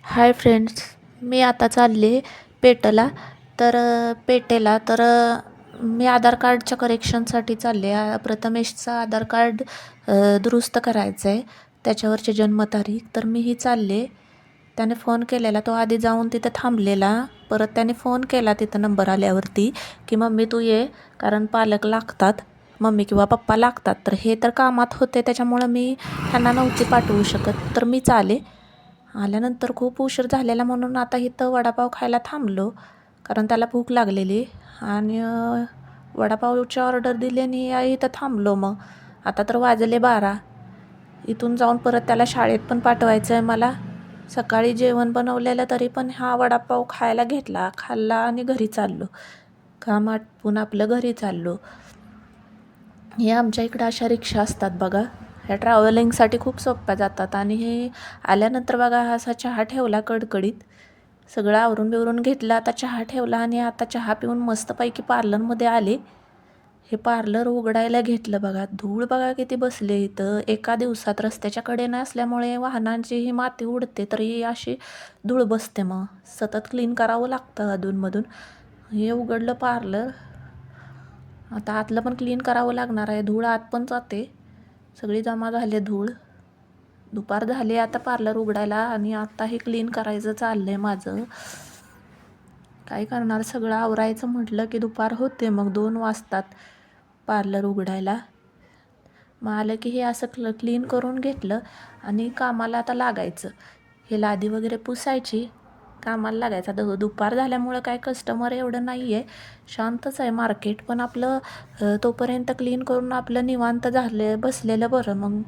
Hi friends, मी आता चालले पेटला पेटेला मी आधार कार्डच्या करेक्शनसाठी चालले. प्रथमेशचं आधार कार्ड दुरुस्त करायचं आहे, त्याच्यावरची जन्मतारीख. तर मीही चालले. त्याने फोन केलेला, तो आधी जाऊन तिथं थांबलेला. परत त्याने फोन केला तिथं नंबर आल्यावरती की मम्मी तू ये, कारण पालक लागतात, मम्मी किंवा पप्पा लागतात. तर हे तर कामात होते, त्याच्यामुळं मी त्यांना नव्हती पाठवू शकत. तर मीच आले. आल्यानंतर खूप उशीर झालेला म्हणून आता इथं वडापाव खायला थांबलो, कारण त्याला भूक लागलेली. आणि वडापावची ऑर्डर दिली आणि इथं थांबलो. मग आता तर वाजले 12. इथून जाऊन परत त्याला शाळेत पण पाठवायचं आहे मला. सकाळी जेवण बनवलेलं, तरी पण हा वडापाव खायला घेतला, खाल्ला आणि घरी चाललो. काम आटपून आपलं घरी चाललो. हे आमच्या इकडं अशा रिक्षा असतात बघा, ह्या ट्रॅव्हलिंगसाठी खूप सोप्या जातात. आणि हे आल्यानंतर बघा, हा असा चहा ठेवला कडकडीत, सगळं आवरून बिवरून घेतलं. आता चहा ठेवला आणि आता चहा पिऊन मस्तपैकी पार्लरमध्ये आले. हे पार्लर उघडायला घेतलं बघा. धूळ बघा किती बसले इथं. एका दिवसात रस्त्याच्या कडेनं असल्यामुळे वाहनांची ही माती उडते, तरी अशी धूळ बसते. मग सतत क्लीन करावं लागतं अधूनमधून. हे उघडलं पार्लर, आता आतलं पण क्लीन करावं लागणार आहे. धूळ आत पण जाते, सगळी जमा झाली धूळ. दुपार झाली आता पार्लर उघडायला, आणि आत्ताही क्लीन करायचं चाललं आहे माझं. काय करणार, सगळं आवरायचं म्हटलं की दुपार होते. मग 2 वाजतात पार्लर उघडायला. मग आलं की हे असं क्लीन करून घेतलं आणि कामाला आता लागायचं. हे लादी वगैरे पुसायची, कामाला लागायचं. आता दुपार झाल्यामुळं काय कस्टमर एवढं नाही आहे, शांतच आहे मार्केट. पण आपलं तोपर्यंत क्लीन करून आपलं निवांत झालं बसलेलं बरं. मग